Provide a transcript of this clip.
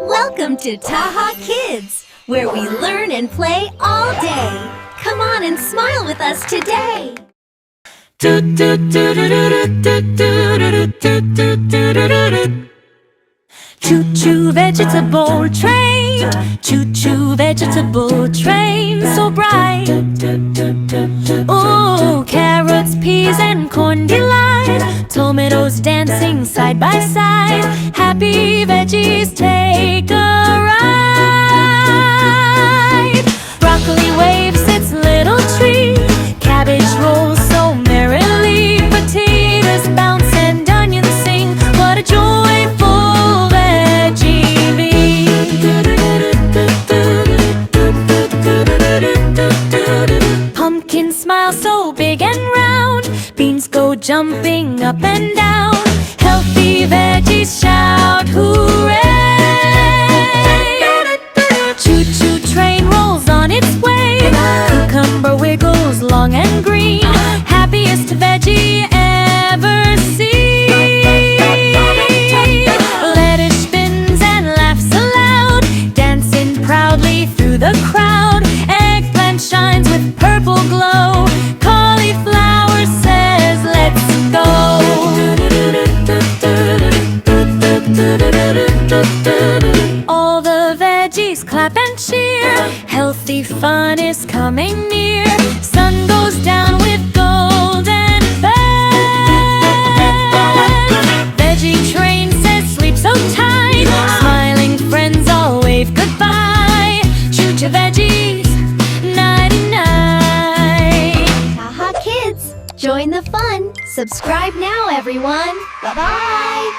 Welcome to Taha Kids, where we learn and play all day. Come on and smile with us today. Choo-choo vegetable train, choo-choo vegetable train, so bright. Ooh, carrots, peas and corn delight, tomatoes dancing side by side. Happy veggies take a ride. Broccoli waves its little tree, cabbage rolls so merrily, potatoes bounce and onions sing. What a joyful veggie meal! Pumpkins smile so big and round, beans go jumping up and down. Healthy veggies shout hooray! Choo-choo train rolls on its way, cucumber wiggles long and green. Happiest veggie ever seen. Lettuce spins and laughs aloud, dancing proudly through the crowd. Eggplant shines with purple glow, cauliflower says let's go. All the veggies clap and cheer, healthy fun is coming near. Sun goes down with golden bells. Veggie train says sleep so tight, smiling friends all wave goodbye. Choo-choo veggies, nighty-night. Taha Kids, join the fun. Subscribe now, everyone. Bye-bye.